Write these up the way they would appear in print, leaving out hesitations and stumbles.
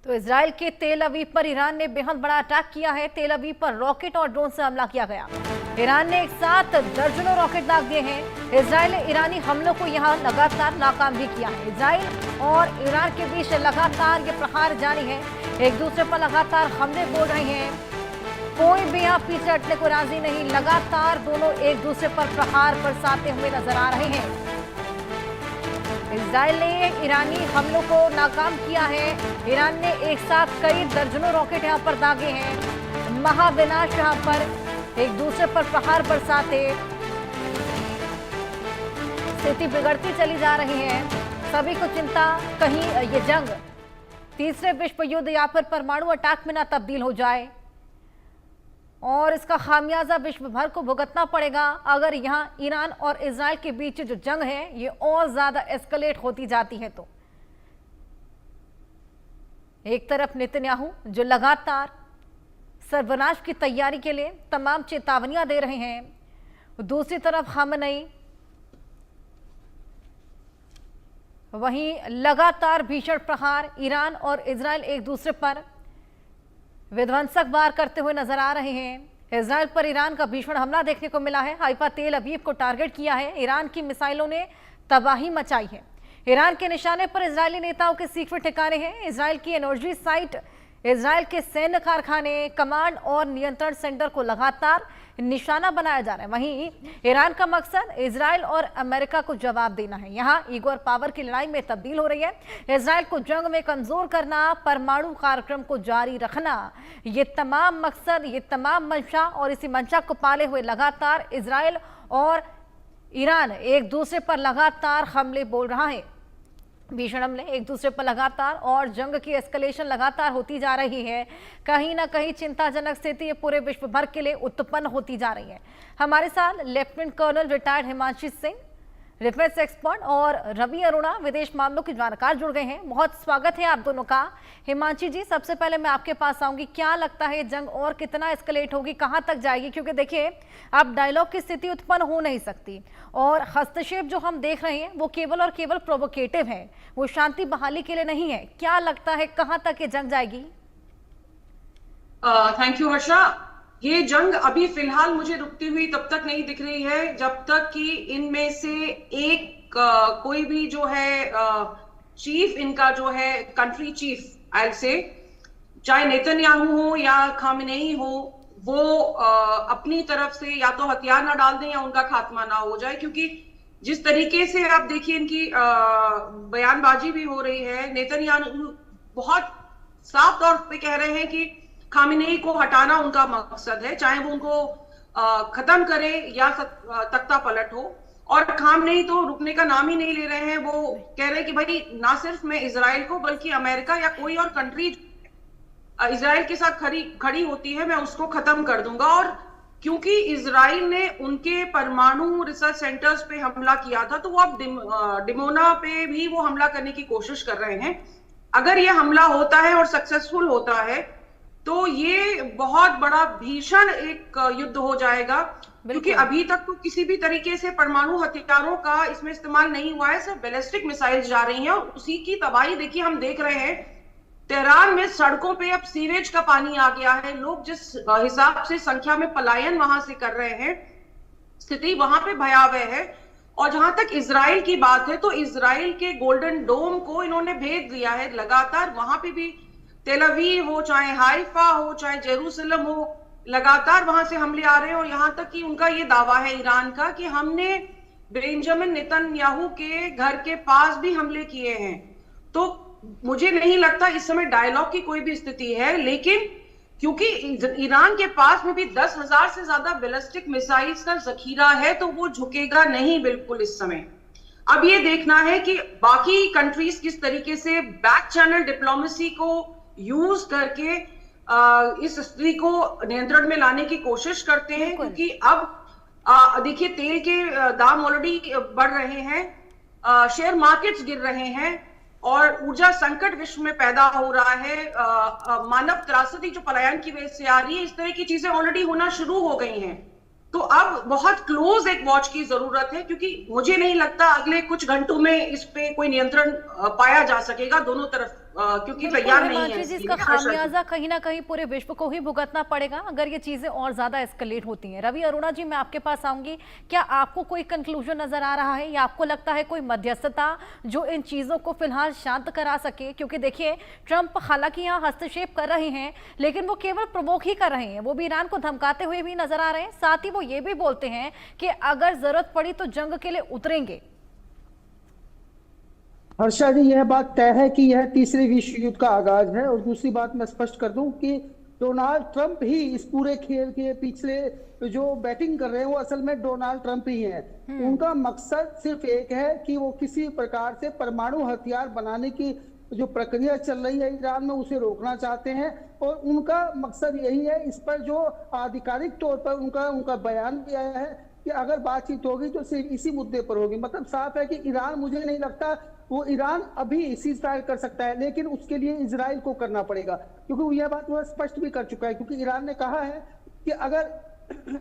तो इजराइल के तेल अवीव पर ईरान ने बेहद बड़ा अटैक किया है। तेल अवीव पर रॉकेट और ड्रोन से हमला किया गया। ईरान ने एक साथ दर्जनों रॉकेट दाग दिए हैं। इजराइल ने ईरानी हमलों को यहां लगातार नाकाम भी किया है। इजराइल और ईरान के बीच लगातार ये प्रहार जारी है। एक दूसरे पर लगातार हमले बोल रहे हैं। कोई भी यहाँ पीछे हटने को राजी नहीं। लगातार दोनों एक दूसरे पर प्रहार बरसाते हुए नजर आ रहे हैं। इजराइल ने ईरानी हमलों को नाकाम किया है। ईरान ने एक साथ कई दर्जनों रॉकेट यहां पर दागे हैं। महाविनाश यहां पर एक दूसरे पर प्रहार बरसाते स्थिति बिगड़ती चली जा रही है। सभी को चिंता कहीं ये जंग तीसरे विश्व युद्ध या फिर परमाणु अटैक में ना तब्दील हो जाए और इसका खामियाजा विश्व भर को भुगतना पड़ेगा अगर यहां ईरान और इजराइल के बीच जो जंग है ये और ज्यादा एस्केलेट होती जाती है। तो एक तरफ नेतन्याहू जो लगातार सर्वनाश की तैयारी के लिए तमाम चेतावनियां दे रहे हैं, दूसरी तरफ खामेनेई वहीं लगातार भीषण प्रहार ईरान और इजराइल एक दूसरे पर विध्वंसक वार करते हुए नजर आ रहे हैं। इजराइल पर ईरान का भीषण हमला देखने को मिला है। हाइफा तेल अवीव को टारगेट किया है। ईरान की मिसाइलों ने तबाही मचाई है। ईरान के निशाने पर इजरायली नेताओं के सीक्रेट ठिकाने हैं। इजराइल की एनर्जी साइट, इजराइल के सैन्य कारखाने, कमांड और नियंत्रण सेंटर को लगातार निशाना बनाया जा रहा है। वहीं ईरान का मकसद इजराइल और अमेरिका को जवाब देना है। यहां ईगो और पावर की लड़ाई में तब्दील हो रही है। इजराइल को जंग में कमजोर करना, परमाणु कार्यक्रम को जारी रखना, ये तमाम मकसद, ये तमाम मंशा और इसी मंशा को पाले हुए लगातार इजराइल और ईरान एक दूसरे पर लगातार हमले बोल रहा है। भीषण हमले एक दूसरे पर लगातार और जंग की एस्केलेशन लगातार होती जा रही है। कहीं ना कहीं चिंताजनक स्थिति पूरे विश्व भर के लिए उत्पन्न होती जा रही है। हमारे साथ lieutenant colonel retired Himanshi Singh, defence expert, और रवि अरोड़ा, विदेश मामलों के जानकार जुड़ गए हैं। बहुत स्वागत है आप दोनों का। हिमांशी जी, सबसे पहले मैं आपके पास आऊंगी। क्या लगता है जंग और कितना एस्केलेट होगी, कहां तक जाएगी? क्योंकि देखिए अब डायलॉग की स्थिति उत्पन्न हो नहीं सकती और हस्तक्षेप जो हम देख रहे हैं वो केवल और केवल प्रोवोकेटिव है, वो शांति बहाली के लिए नहीं है। क्या लगता है कहां तक ये जंग जाएगी? Thank you Harsha. ये जंग अभी फिलहाल मुझे रुकती हुई तब तक नहीं दिख रही है जब तक कि इनमें से एक कोई भी जो है चीफ, इनका जो है कंट्री चीफ आई से, चाहे नेतन्याहू हो या खामेनेई हो, वो अपनी तरफ से या तो हथियार ना डाल दें या उनका खात्मा ना हो जाए। क्योंकि जिस तरीके से आप देखिए इनकी बयानबाजी भी हो रही है, नेतन्याहू बहुत साफ तौर पे कह रहे हैं कि खामेनेई को हटाना उनका मकसद है, चाहे वो उनको खत्म करे या तख्ता पलट हो। और खामेनेई तो रुकने का नाम ही नहीं ले रहे हैं। वो कह रहे हैं कि भाई ना सिर्फ मैं इजराइल को बल्कि अमेरिका या कोई और कंट्री इजराइल के साथ खड़ी होती है, मैं उसको खत्म कर दूंगा। और क्योंकि इजराइल ने उनके परमाणु रिसर्च सेंटर्स पे हमला किया था, तो वो अब डिमोना पे भी वो हमला करने की कोशिश कर रहे हैं। अगर ये हमला होता है और सक्सेसफुल होता है तो ये बहुत बड़ा भीषण एक युद्ध हो जाएगा। क्योंकि अभी तक तो किसी भी तरीके से परमाणु हथियारों का इसमें इस्तेमाल नहीं हुआ है, सिर्फ बैलिस्टिक मिसाइल्स जा रही हैं और उसी की तबाही देखिए हम देख रहे हैं। तेहरान में सड़कों पे अब सीवेज का पानी आ गया है। लोग जिस हिसाब से संख्या में पलायन वहां से कर रहे हैं, स्थिति वहां पे भयावह है। और जहां तक इजराइल की बात है तो इजराइल के गोल्डन डोम को इन्होंने भेज दिया है लगातार। वहां पे भी तेल अवीव हो, चाहे हाइफा हो, चाहे जेरूसलम हो, लगातार वहां से हमले आ रहे हैं। और यहां तक कि उनका ये दावा है ईरान का कि हमने बेंजामिन नेतन्याहू के घर के पास भी हमले किए हैं। तो मुझे नहीं लगता इस समय डायलॉग की कोई भी स्थिति है। लेकिन क्योंकि ईरान के पास में भी 10,000 से ज्यादा बैलिस्टिक मिसाइल्स का जखीरा है, तो वो झुकेगा नहीं बिल्कुल इस समय। अब ये देखना है कि बाकी कंट्रीज किस तरीके से बैक चैनल डिप्लोमेसी को यूज करके इस स्थिति को नियंत्रण में लाने की कोशिश करते हैं। क्योंकि अब देखिए तेल के दाम ऑलरेडी बढ़ रहे हैं, शेयर मार्केट्स गिर रहे हैं और ऊर्जा संकट विश्व में पैदा हो रहा है। मानव त्रासदी जो पलायन की वजह से आ रही है, इस तरह की चीजें ऑलरेडी होना शुरू हो गई हैं। तो अब बहुत क्लोज एक वॉच की जरूरत है, क्योंकि मुझे नहीं लगता अगले कुछ घंटों में इस पे कोई नियंत्रण पाया जा सकेगा दोनों तरफ क्योंकि बिल्कुल तैयार नहीं है हिमांशी जी, इसके इसका लिए। आशा जी। खामियाजा कहीं ना कहीं पूरे विश्व को ही भुगतना पड़ेगा अगर ये चीजें और ज्यादा एस्केलेट होती हैं। रवि अरोड़ा जी, मैं आपके पास आऊंगी। क्या आपको कोई कंक्लूजन नजर आ रहा है या आपको लगता है कोई मध्यस्थता जो इन चीजों को फिलहाल शांत करा सके? क्योंकि देखिए, ट्रंप हालांकि यहाँ हस्तक्षेप कर रहे हैं, लेकिन वो केवल प्रवोक ही कर रहे हैं। वो भी ईरान को धमकाते हुए भी नजर आ रहे हैं, साथ ही वो ये भी बोलते हैं कि अगर जरूरत पड़ी तो जंग के लिए उतरेंगे। हर्षा जी, यह बात तय है कि यह तीसरे विश्व युद्ध का आगाज है। और दूसरी बात मैं स्पष्ट कर दूं कि डोनाल्ड ट्रंप ही इस पूरे खेल के पिछले जो बैटिंग कर रहे हैं वो असल में डोनाल्ड ट्रंप ही हैं। उनका मकसद सिर्फ एक है कि वो किसी प्रकार से परमाणु हथियार बनाने की जो प्रक्रिया चल रही है ईरान में उसे रोकना चाहते हैं। और उनका मकसद यही है। इस पर जो आधिकारिक तौर पर उनका बयान भी आया है कि अगर बातचीत होगी तो सिर्फ इसी मुद्दे पर होगी। मतलब साफ है कि ईरान, मुझे नहीं लगता वो ईरान अभी सीज फायर कर सकता है, लेकिन उसके लिए इजराइल को करना पड़ेगा, क्योंकि वो यह बात वह स्पष्ट भी कर चुका है। क्योंकि ईरान ने कहा है कि अगर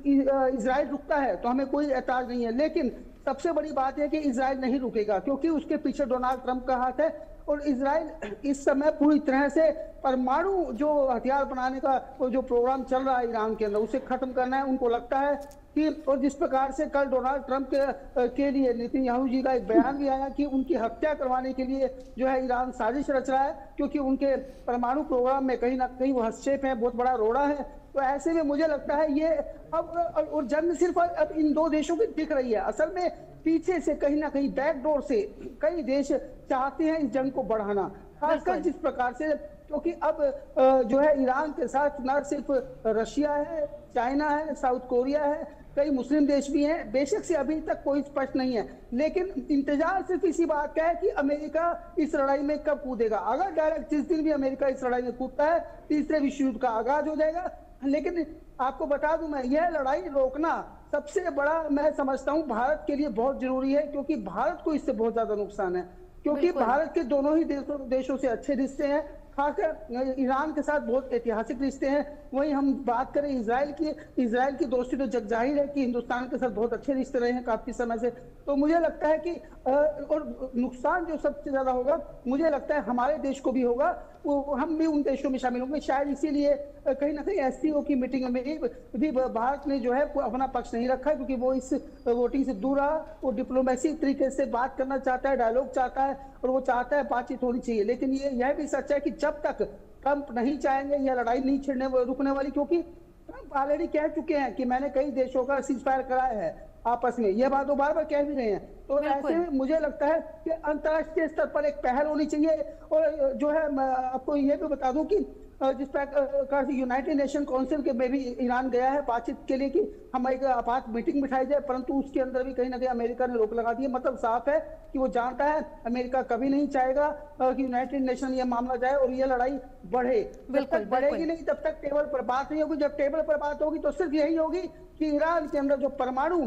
इजराइल रुकता है तो हमें कोई एतराज नहीं है, लेकिन सबसे बड़ी बात है कि इजराइल नहीं रुकेगा, क्योंकि उसके पीछे डोनाल्ड ट्रंप का हाथ है। और इजराइल इस समय पूरी तरह से परमाणु जो हथियार बनाने का वो जो प्रोग्राम चल रहा है ईरान के अंदर, उसे खत्म करना है। उनको लगता है कि, और जिस प्रकार से कल डोनाल्ड ट्रंप के लिए नेतन्याहू जी का एक बयान भी आया कि उनकी हत्या करवाने के लिए जो है ईरान साजिश रच रहा है, क्योंकि उनके परमाणु प्रोग्राम में कहीं ना कहीं वो हस्तक्षेप है, बहुत बड़ा रोड़ा है। तो ऐसे में मुझे लगता है ये अब और जंग सिर्फ अब इन दो देशों की दिख रही है। असल में पीछे से कहीं ना कहीं बैकडोर से कई देश चाहते हैं इस जंग को बढ़ाना, खासकर जिस प्रकार से, क्योंकि अब जो है ईरान के साथ न सिर्फ रशिया है, चाइना है, साउथ कोरिया है, कई मुस्लिम देश भी हैं। बेशक से अभी तक कोई स्पष्ट नहीं है, लेकिन इंतजार सिर्फ इसी बात का है कि अमेरिका इस लड़ाई में कब कूदेगा। अगर डायरेक्ट जिस दिन भी अमेरिका इस लड़ाई में कूदता है, तीसरे विश्व युद्ध का आगाज हो जाएगा। लेकिन आपको बता दूं मैं, यह लड़ाई रोकना सबसे बड़ा मैं समझता हूं भारत के लिए बहुत जरूरी है, क्योंकि भारत को इससे बहुत ज्यादा नुकसान है। क्योंकि भारत के दोनों ही देशों से अच्छे रिश्ते हैं, खासकर ईरान के साथ बहुत ऐतिहासिक रिश्ते हैं। वहीं हम बात करें इजराइल की दोस्ती तो जग जाहिर है कि हिंदुस्तान के साथ बहुत अच्छे रिश्ते रहे हैं काफी समय से। तो मुझे लगता है कि और नुकसान जो सबसे ज्यादा होगा, मुझे लगता है हमारे देश को भी होगा। वो हम भी उन देशों में शामिल होंगे। शायद इसीलिए कहीं ना कहीं एससीओ की मीटिंग में भी भारत ने जो है अपना पक्ष नहीं रखा, क्योंकि वो इस वोटिंग से दूर रहा। वो डिप्लोमेसी तरीके से बात करना चाहता है, डायलॉग चाहता है, और वो चाहता है बातचीत होनी चाहिए। लेकिन यह भी सच है कि जब तक ट्रंप नहीं चाहेंगे यह लड़ाई नहीं रुकने वाली, क्योंकि ट्रंप ऑलरेडी कह चुके हैं कि मैंने कई देशों का सीज फायर कराया है आपस में। यह बात वो बार बार कह भी रहे हैं। तो ऐसे में मुझे लगता है कि अंतर्राष्ट्रीय स्तर पर एक पहल होनी चाहिए। और जो है मैं आपको ये भी बता दूं कि जिस प्रकार से यूनाइटेड नेशन काउंसिल के में भी ईरान गया है बातचीत के लिए कि हम एक आपात मीटिंग बिठाई जाए, परंतु उसके अंदर भी कहीं ना कहीं अमेरिका ने रोक लगा दी है। मतलब साफ है कि वो जानता है अमेरिका कभी नहीं चाहेगा कि यूनाइटेड नेशन ये मामला जाए और ये लड़ाई बढ़े। जब तक बढ़ेगी नहीं तब तक टेबल पर बात नहीं होगी। जब टेबल पर बात होगी तो सिर्फ यही होगी कि ईरान के अंदर जो परमाणु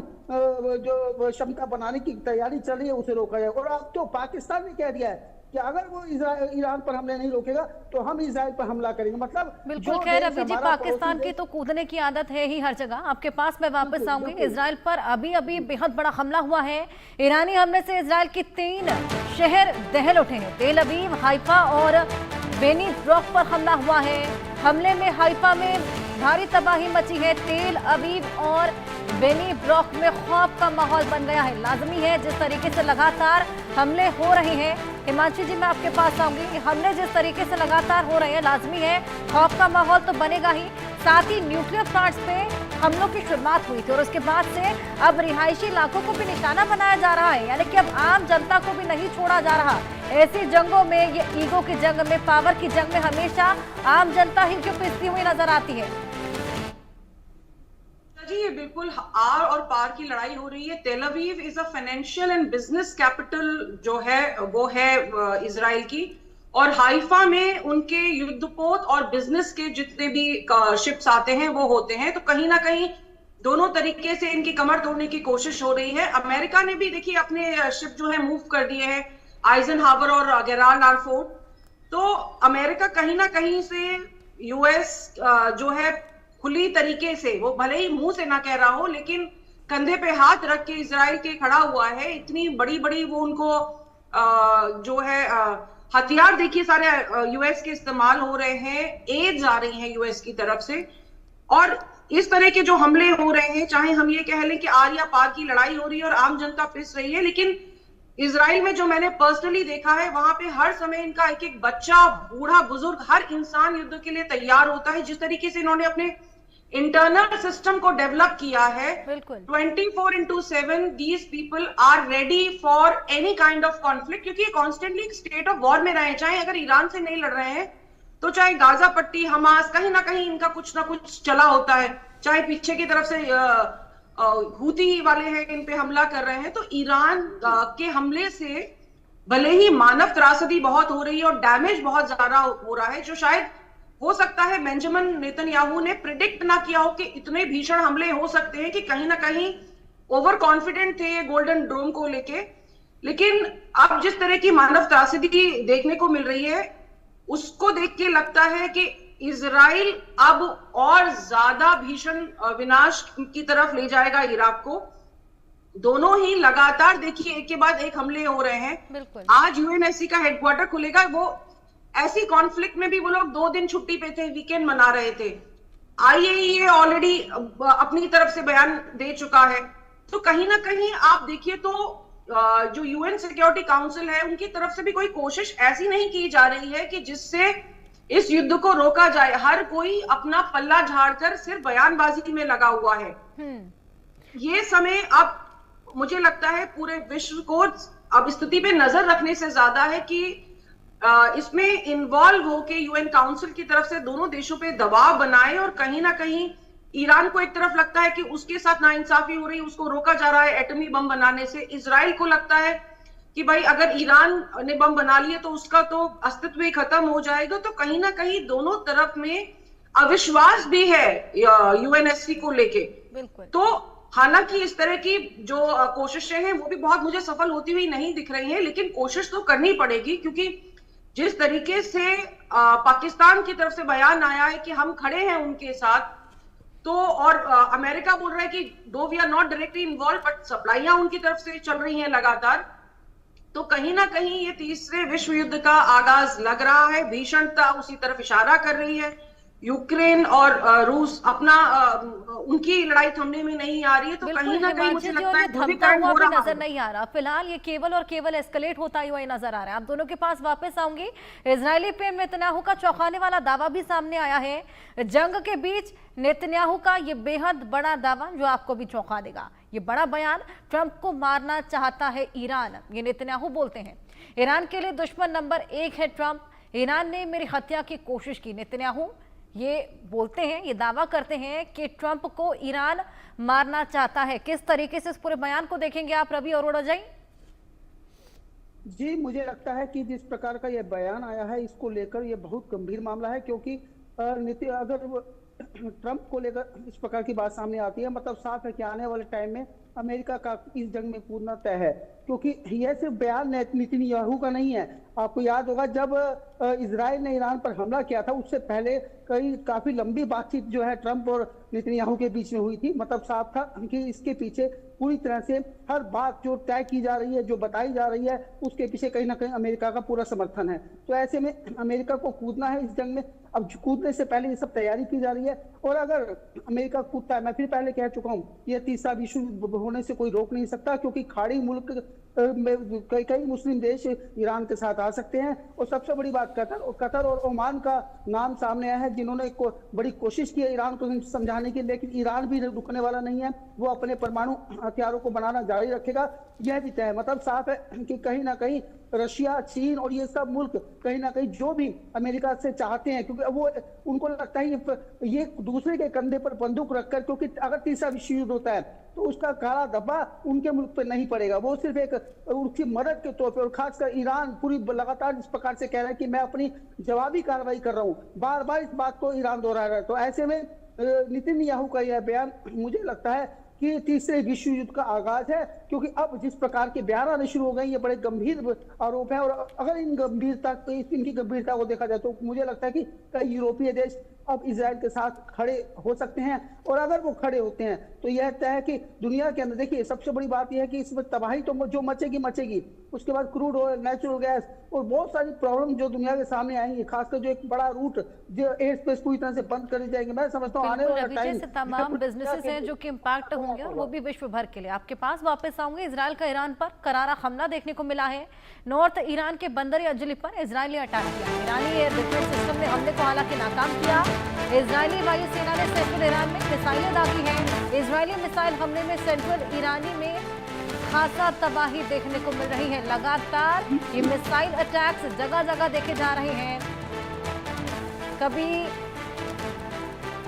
जो क्षमता बनाने की तैयारी चल रही है उसे रोका जाए। और अब तो पाकिस्तान ने कह दिया है कि अगर वो ईरान पर हमले नहीं रोकेगा तो हम इजराइल पर हमला करेंगे। मतलब बिल्कुल। खैर अभी जी, पाकिस्तान की तो कूदने की आदत है ही हर जगह। आपके पास मैं वापस आऊंगी। इजराइल पर अभी अभी बेहद बड़ा हमला हुआ है। ईरानी हमले से इजराइल के 3 शहर दहल उठे हैं। तेल अवीव, हाइफा और बेनी ब्रॉक पर हमला हुआ है। हमले में हाइफा में भारी तबाही मची है। तेल अवीव और बेनी ब्रॉक में खौफ का माहौल बन गया है। लाजमी है जिस तरीके से लगातार हमले हो रहे हैं, हिमांशी जी मैं आपके पास आऊंगी, हमले जिस तरीके से लगातार हो रहे हैं, लाजमी है खौफ का माहौल तो बनेगा ही। साथ ही न्यूक्लियर प्लांट्स पे हमलों की शुरुआत हुई थी और उसके बाद से अब रिहायशी इलाकों को भी निशाना बनाया जा रहा है, यानी कि अब आम जनता को भी नहीं छोड़ा जा रहा। ऐसी जंगों में, ये ईगो की जंग में, पावर की जंग में हमेशा आम जनता ही क्यों पिसती हुई नजर आती है? जी, ये बिल्कुल आर और पार की लड़ाई हो रही है। तेल Aviv is a financial and business capital जो है वो है इजराइल की, और हाइफा में उनके युद्धपोत और बिजनेस के जितने भी शिप्स आते हैं वो होते हैं। तो कहीं ना कहीं दोनों तरीके से इनकी कमर तोड़ने की कोशिश हो रही है। अमेरिका ने भी देखिए अपने शिप जो है मूव कर दिए हैं, आइजनहावर और गेराल्ड आर फोर्ड। तो अमेरिका कहीं ना कहीं से यूएस जो है खुली तरीके से, वो भले ही मुंह से ना कह रहा हो, लेकिन कंधे पे हाथ रख के इजराइल के खड़ा हुआ है। इतनी बड़ी बड़ी वो उनको जो है हथियार देखिए सारे यूएस के इस्तेमाल हो रहे हैं, एड्स आ रही हैं यूएस की तरफ से, और इस तरह के जो हमले हो रहे हैं, चाहे हम ये कह लें कि आर या पार की लड़ाई हो रही है और आम जनता पिस रही है, लेकिन इजराइल में जो मैंने पर्सनली देखा है, वहां पे हर समय इनका एक एक बच्चा, बूढ़ा, बुजुर्ग, हर इंसान युद्ध के लिए तैयार होता है। जिस तरीके से इन्होंने अपने इंटरनल सिस्टम को डेवलप किया है, बिल्कुल 24/7 these people are ready for any kind of conflict, क्योंकि ये कॉन्स्टेंटली स्टेट ऑफ वॉर में रहे, चाहे अगर ईरान से नहीं लड़ रहे हैं तो चाहे गाजा पट्टी, हमास, कहीं ना कहीं इनका कुछ ना कुछ चला होता है, चाहे पीछे की तरफ से हूती वाले हैं इन पे हमला कर रहे हैं। तो ईरान के हमले से भले ही मानव त्रासदी बहुत हो रही है और डैमेज बहुत ज्यादा हो रहा है, जो शायद हो सकता है बेंजामिन नेतन्याहू ने प्रिडिक्ट ना किया हो कि इतने भीषण हमले हो सकते हैं, कि कहीं ना कहीं ओवर कॉन्फिडेंट थे ये गोल्डन डोम को लेके। लेकिन अब जिस तरह की मानव त्रासदी देखने को मिल रही है, उसको देख के लगता है कि इजराइल अब और ज्यादा भीषण विनाश की तरफ ले जाएगा इराक को। दोनों ही लगातार देखिए एक के बाद एक हमले हो रहे हैं। बिल्कुल आज यूएनएससी का हेडक्वार्टर खुलेगा, वो ऐसी कॉन्फ्लिक्ट में भी वो लोग 2 दिन छुट्टी पे थे, वीकेंड मना रहे थे। आईएईए ऑलरेडी अपनी तरफ से बयान दे चुका है। तो कहीं ना कहीं आप देखिए तो जो यूएन सिक्योरिटी काउंसिल है, उनकी तरफ से भी कोई कोशिश ऐसी नहीं की जा रही है कि जिससे इस युद्ध को रोका जाए। हर कोई अपना पल्ला झाड़कर सिर्फ बयानबाजी में लगा हुआ है। ये समय अब मुझे लगता है पूरे विश्व को अब स्थिति पे नजर रखने से ज्यादा है कि इसमें इन्वॉल्व होके यूएन काउंसिल की तरफ से दोनों देशों पे दबाव बनाए, और कहीं ना कहीं ईरान को एक तरफ लगता है कि उसके साथ नाइंसाफी हो रही है, उसको रोका जा रहा है एटमी बम बनाने से। इजराइल को लगता है कि भाई अगर ईरान ने बम बना लिए तो उसका तो अस्तित्व ही खत्म हो जाएगा। तो कहीं ना कहीं दोनों तरफ में अविश्वास भी है यूएनएससी को लेके। बिल्कुल तो हालांकि इस तरह की जो कोशिशें हैं वो भी बहुत मुझे सफल होती हुई नहीं दिख रही हैं, लेकिन कोशिश तो करनी पड़ेगी, क्योंकि जिस तरीके से पाकिस्तान की तरफ से बयान आया है कि हम खड़े हैं उनके साथ, तो और अमेरिका बोल रहा है कि दो we are not directly involve but सप्लाइयां उनकी तरफ से चल रही हैं लगातार। तो कहीं ना कहीं ये तीसरे विश्व युद्ध का आगाज लग रहा है। भीषणता उसी तरफ इशारा कर रही है। यूक्रेन और रूस अपना उनकी लड़ाई थमने में नहीं आ रही है। तो कहीं ना कहीं मुझे लगता है थमता हुआ भी नजर नहीं आ रहा। फिलहाल ये केवल और केवल एस्केलेट होता हुआ ही नजर आ रहा है। आप दोनों के पास वापस आऊंगी। इजरायली पे नेतन्याहू का चौंकाने वाला दावा भी सामने आया है। जंग के बीच नेतन्याहू का ये बेहद बड़ा दावा जो आपको भी चौंका देगा। ये बड़ा बयान, ट्रंप को मारना चाहता है ईरान, ये नेतन्याहू बोलते हैं। ईरान के लिए दुश्मन नंबर 1 है ट्रंप। ईरान ने मेरी हत्या की कोशिश की। नेतन्याहू ये बोलते हैं, ये दावा करते हैं कि ट्रंप को ईरान मारना चाहता है। किस तरीके से इस पूरे बयान को देखेंगे आप, रवि अरोड़ा जी? जी, मुझे लगता है कि जिस प्रकार का यह बयान आया है, इसको लेकर यह बहुत गंभीर मामला है, क्योंकि अगर ट्रंप को लेकर इस प्रकार की बात सामने आती है, मतलब साफ है कि आने वाले टाइम में अमेरिका का इस जंग में कूदना तय है। क्योंकि यह सिर्फ बयान नेतन्याहू का नहीं है। आपको याद होगा जब इजराइल ने ईरान पर हमला किया था, उससे पहले काफी लंबी बातचीत जो है ट्रंप और नेतन्याहू के बीच में हुई थी। मतलब साफ था कि इसके पीछे पूरी तरह से हर बात जो तय की जा रही है, जो बताई जा रही है, उसके पीछे कहीं ना कहीं अमेरिका का पूरा समर्थन है। तो ऐसे में अमेरिका को कूदना है इस जंग में। अब कूदने से पहले ये सब तैयारी की जा रही है, और अगर अमेरिका कूदता है, मैं फिर पहले कह चुका हूँ, यह तीसरा विश्व युद्ध होने से कोई रोक नहीं सकता, क्योंकि खाड़ी मुल्क कई मुस्लिम देश ईरान के साथ आ सकते हैं। और सबसे बड़ी बात कतर और ओमान का नाम सामने आया है, जिन्होंने बड़ी कोशिश की है ईरान को समझाने की, लेकिन ईरान भी रुकने वाला नहीं है। वो अपने परमाणु हथियारों को बनाना जारी रखेगा, यह भी तय है। मतलब साफ है कि कहीं ना कहीं रशिया, चीन और ये सब मुल्क कहीं ना कहीं जो भी अमेरिका से चाहते हैं, क्योंकि वो उनको लगता है ये दूसरे के कंधे पर बंदूक रखकर, क्योंकि अगर तीसरा विश्व युद्ध होता है तो उसका काला धब्बा उनके मुल्क पर नहीं पड़ेगा। वो सिर्फ एक उसकी मदद के तौर पर, और खासकर ईरान पूरी लगातार इस प्रकार से कह रहा है कि मैं अपनी जवाबी कार्रवाई कर रहा हूँ, बार बार इस बात को ईरान दोहरा रहा है। तो ऐसे में नेतन्याहू का यह बयान मुझे लगता है कि तीसरे विश्व युद्ध का आगाज है, क्योंकि अब जिस प्रकार के बयान आने शुरू हो गए ये बड़े गंभीर आरोप है। और अगर इनकी गंभीरता को देखा जाए तो मुझे लगता है कि कई यूरोपीय देश अब इजराइल के साथ खड़े हो सकते हैं। और अगर वो खड़े होते हैं तो यह तय है कि दुनिया के अंदर, देखिए सबसे बड़ी बात यह है कि इसमें तबाही तो जो मचेगी, उसके बाद क्रूड ऑयल, नेचुरल गैस और बहुत सारी प्रॉब्लम जो दुनिया के सामने आएंगी, खासकर जो एक बड़ा रूट जो एयर स्पेस पूरी तरह से बंद कर दी जाएगी। मैं समझता हूँ आने वाला टाइम से तमाम बिजनेसेस हैं जो कि इम्पैक्ट होंगे और वो भी विश्व भर के लिए। आपके पास वापस आऊंगे। इजराइल का ईरान पर करारा हमला देखने को मिला है। नॉर्थ ईरान के बंदर अंजली पर इजरायली अटैक किया। ईरानी एयर डिफेंस सिस्टम ने हमले को हालांकि नाकाम किया। इजरायली वायुसेना ने सेंट्रल ईरान में मिसाइलें दागी हैं। इजरायली मिसाइल हमले में सेंट्रल ईरानी में खासा तबाही देखने को मिल रही है। लगातार ये मिसाइल अटैक्स जगह जगह देखे जा रहे हैं। कभी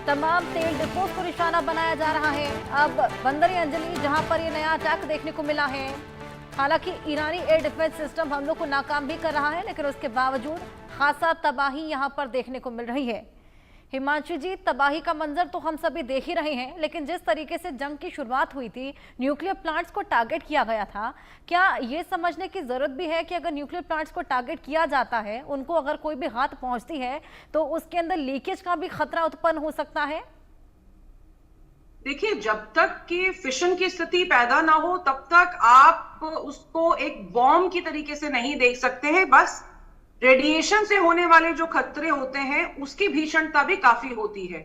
तमाम तेल डिपोट को निशाना बनाया जा रहा है। अब बंदर अंजली जहां पर ये नया अटैक देखने को मिला है। हालांकि ईरानी एयर डिफेंस सिस्टम हमलों को नाकाम भी कर रहा है, लेकिन उसके बावजूद खासा तबाही यहां पर देखने को मिल रही है। हिमांशु जी, तबाही का मंजर तो हम सभी देख ही रहे हैं, लेकिन जिस तरीके से जंग की शुरुआत हुई थी, न्यूक्लियर प्लांट्स को टारगेट किया गया था, क्या ये समझने की जरूरत भी है कि अगर न्यूक्लियर प्लांट्स को टारगेट किया जाता है, उनको अगर कोई भी हाथ पहुंचती है तो उसके अंदर लीकेज का भी खतरा उत्पन्न हो सकता है? देखिए, जब तक कि फिशन की स्थिति पैदा ना हो तब तक आप उसको एक बॉम्ब की तरीके से नहीं देख सकते हैं। बस रेडिएशन से होने वाले जो खतरे होते हैं उसकी भीषणता भी काफी होती है।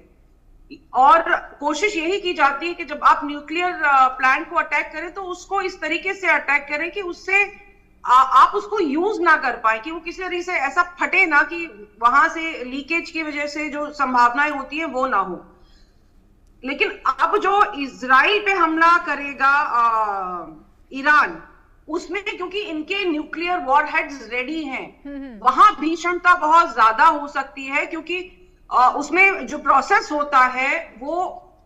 और कोशिश यही की जाती है कि जब आप न्यूक्लियर प्लांट को अटैक करें तो उसको इस तरीके से अटैक करें कि उससे आप उसको यूज ना कर पाए, कि वो किसी तरीके से ऐसा फटे ना कि वहां से लीकेज की वजह से जो संभावनाएं होती है वो ना हो। लेकिन अब जो इजराइल पे हमला करेगा ईरान, उसमें क्योंकि इनके न्यूक्लियर वॉरहेड्स रेडी हैं, वहां भीषणता बहुत ज्यादा हो सकती है, क्योंकि उसमें जो प्रोसेस होता है वो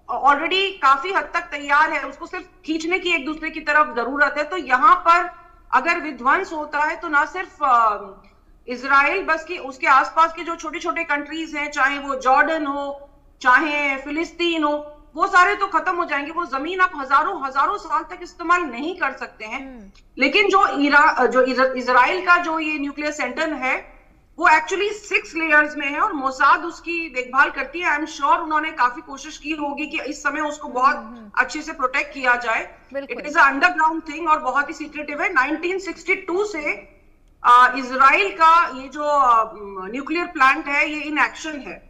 ऑलरेडी काफी हद तक तैयार है, उसको सिर्फ खींचने की एक दूसरे की तरफ जरूरत है। तो यहाँ पर अगर विध्वंस होता है तो ना सिर्फ इजराइल बस कि उसके आसपास के जो छोटे छोटे कंट्रीज हैं, चाहे वो जॉर्डन हो चाहे फिलिस्तीन हो, वो सारे तो खत्म हो जाएंगे। वो जमीन आप हजारों साल तक इस्तेमाल नहीं कर सकते हैं। लेकिन जो इजराइल का जो ये न्यूक्लियर सेंटर है वो एक्चुअली 6 लेयर्स में है और मोसाद उसकी देखभाल करती है। आई एम श्योर उन्होंने काफी कोशिश की होगी कि इस समय उसको बहुत अच्छे से प्रोटेक्ट किया जाए। इट इज अंडरग्राउंड थिंग और बहुत ही सीक्रेटिव है। 1962 से इजराइल का ये जो न्यूक्लियर प्लांट है ये इन एक्शन है।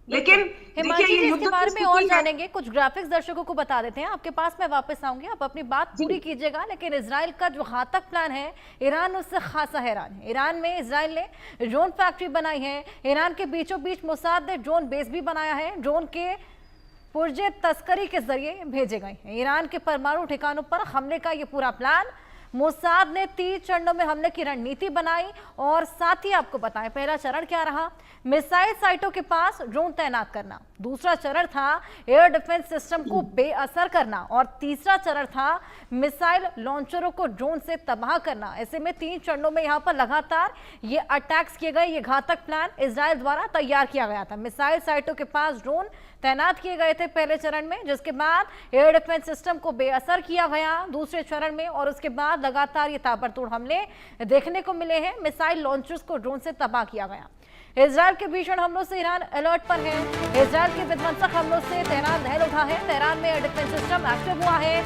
लेकिन हिमांशु जी, इसके बारे में और जानेंगे। कुछ ग्राफिक्स दर्शकों को बता देते हैं। आपके पास मैं वापस आऊंगी, आप अपनी बात पूरी कीजिएगा। लेकिन इजराइल का जो घातक प्लान है, ईरान उससे खासा हैरान है। ईरान में इजराइल ने ड्रोन फैक्ट्री बनाई है। ईरान के बीचों बीच मोसाद ने ड्रोन बेस भी बनाया है। ड्रोन के पुर्जे तस्करी के जरिए भेजे गए हैं। ईरान के परमाणु ठिकानों पर हमले का ये पूरा प्लान मोसाद ने 3 चरणों में हमले की रणनीति बनाई। और साथ ही आपको बताएं, पहला चरण क्या रहा? मिसाइल साइटों के पास ड्रोन तैनात करना। दूसरा चरण था एयर डिफेंस सिस्टम को बेअसर करना। और तीसरा चरण था मिसाइल लॉन्चरों को ड्रोन से तबाह करना। ऐसे में 3 चरणों में यहाँ पर लगातार ये अटैक्स किए गए। ये घातक प्लान इजराइल द्वारा तैयार किया गया था। मिसाइल साइटों के पास ड्रोन तैनात किए गए थे पहले चरण में, जिसके बाद एयर डिफेंस सिस्टम को बेअसर किया गया दूसरे चरण में। और उसके बाद लगातार ये ताबड़तोड़ हमले देखने को मिले हैं। मिसाइल लॉन्चर्स को ड्रोन से तबाह किया गया। इजराइल के भीषण हमलों से ईरान अलर्ट पर है। इजराइल के विध्वंसक हमलों से तेहरान दहल उठा है। तेहरान में एयर डिफेंस सिस्टम एक्टिव हुआ है।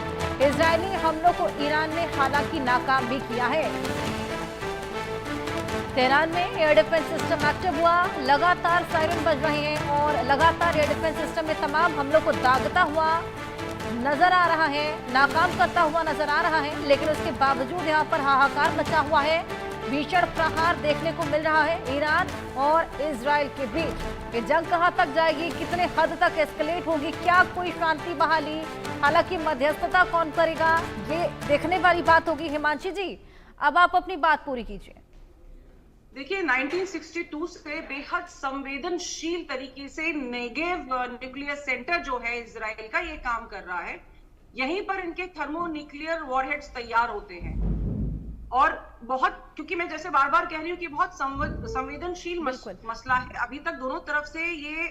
इजरायली हमलों को ईरान ने हालांकि नाकाम भी किया है। तेहरान में एयर डिफेंस सिस्टम एक्टिव हुआ। लगातार सायरन बज रहे हैं और लगातार एयर डिफेंस सिस्टम में तमाम हमलों को दागता हुआ नजर आ रहा है, नाकाम करता हुआ नजर आ रहा है। लेकिन उसके बावजूद यहाँ पर हाहाकार मचा हुआ है। भीषण प्रहार देखने को मिल रहा है ईरान और इजराइल के बीच। ये जंग कहां तक जाएगी, कितने हद तक एस्केलेट होगी, क्या कोई शांति बहाली, हालांकि मध्यस्थता कौन करेगा, ये देखने वाली बात होगी। हिमांशी जी, अब आप अपनी बात पूरी कीजिए। देखिए, 1962 से बेहद संवेदनशील तरीके से नेगेव न्यूक्लियर सेंटर जो है इजराइल का, ये काम कर रहा है। यहीं पर इनके थर्मोन्यूक्लियर वॉरहेड्स तैयार होते हैं। और बहुत, क्योंकि मैं जैसे बार बार कह रही हूँ कि बहुत संवेदनशील मसला है। अभी तक दोनों तरफ से ये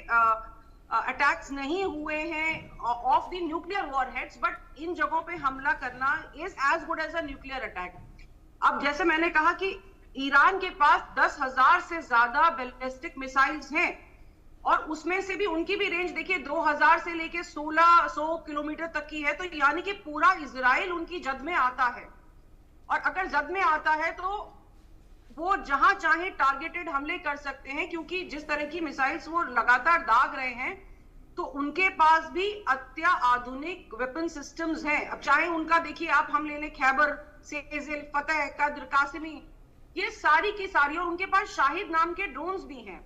अटैक्स नहीं हुए हैं of the nuclear warheads, but इन जगहों पे हमला करना is as good as a nuclear attack. अब जैसे मैंने कहा कि ईरान के पास 10,000 से ज्यादा बैलिस्टिक मिसाइल्स हैं, और उसमें से भी उनकी भी रेंज देखिए 2000 से लेके 1600 किलोमीटर तक की है, तो यानी कि पूरा इजराइल उनकी जद में आता है। और अगर जद में आता है तो वो जहां चाहे टारगेटेड हमले कर सकते हैं, क्योंकि जिस तरह की मिसाइल्स वो लगातार दाग रहे हैं, तो उनके पास भी अत्याधुनिक वेपन सिस्टम्स हैं। अब चाहे उनका देखिए आप हम ले लें खैबर, सेजिल, फतेह, कद्र, कासिमी, ये सारी की सारी, और उनके पास शाहिद नाम के ड्रोन्स भी हैं।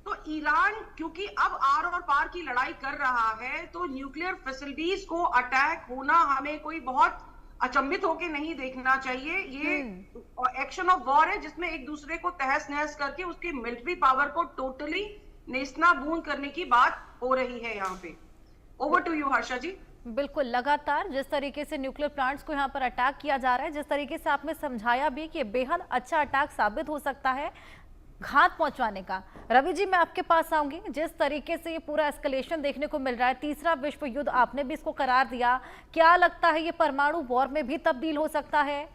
तो ईरान क्योंकि अब आर और पार की लड़ाई कर रहा है, तो न्यूक्लियर फैसिलिटीज को अटैक होना हमें कोई बहुत अचंभित होकर नहीं देखना चाहिए। ये एक्शन ऑफ वॉर है जिसमें एक दूसरे को तहस नहस करके उसकी मिलिट्री पावर को टोटली नेस्तनाबूद करने की बात हो रही है यहाँ पे। ओवर टू यू हर्षा जी। बिल्कुल, लगातार जिस तरीके से न्यूक्लियर प्लांट्स को यहाँ पर अटैक किया जा रहा है, जिस तरीके से आपने समझाया भी कि बेहद अच्छा अटैक साबित हो सकता है घात पहुंचाने का। रवि जी, मैं आपके पास आऊंगी। जिस तरीके से ये पूरा एस्केलेशन देखने को मिल रहा है, तीसरा विश्व युद्ध आपने भी इसको करार दिया, क्या लगता है ये परमाणु वॉर में भी तब्दील हो सकता है?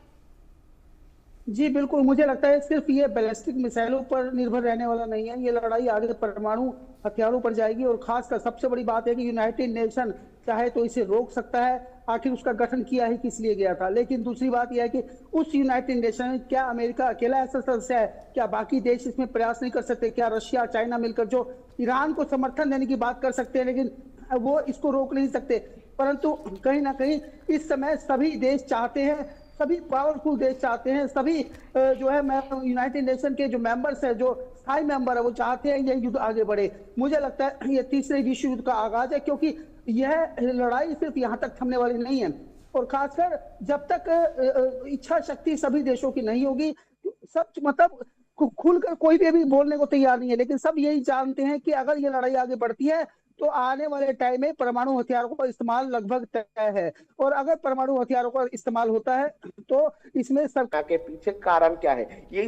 जी बिल्कुल, मुझे लगता है सिर्फ ये बैलिस्टिक मिसाइलों पर निर्भर रहने वाला नहीं है, ये लड़ाई आगे परमाणु हथियारों पर जाएगी। और खासकर सबसे बड़ी बात है कि यूनाइटेड नेशन चाहे तो इसे रोक सकता है, आखिर उसका गठन किया ही किस लिए गया था। लेकिन दूसरी बात यह है कि उस यूनाइटेड नेशन में क्या अमेरिका अकेला ऐसा सदस्य है, क्या बाकी देश इसमें प्रयास नहीं कर सकते? क्या रशिया, चाइना मिलकर जो ईरान को समर्थन देने की बात कर सकते हैं, लेकिन वो इसको रोक नहीं सकते। परंतु कहीं ना कहीं इस समय सभी देश चाहते हैं, सभी पावरफुल देश चाहते हैं, सभी जो है यूनाइटेड नेशन के जो मेंबर्स है, जो स्थायी मेंबर है, वो चाहते हैं ये युद्ध आगे बढ़े। मुझे लगता है ये तीसरे विश्व युद्ध का आगाज है, क्योंकि यह लड़ाई सिर्फ यहाँ तक थमने वाली नहीं है। और खासकर जब तक इच्छा शक्ति सभी देशों की नहीं होगी, सब मतलब खुलकर कोई भी अभी बोलने को तैयार नहीं है, लेकिन सब यही जानते हैं कि अगर ये लड़ाई आगे बढ़ती है तो आने वाले टाइम में परमाणु हथियारों का इस्तेमाल लगभग तय है। और अगर परमाणु हथियारों का इस्तेमाल होता है तो इसमें सरकार के पीछे कारण क्या है, ये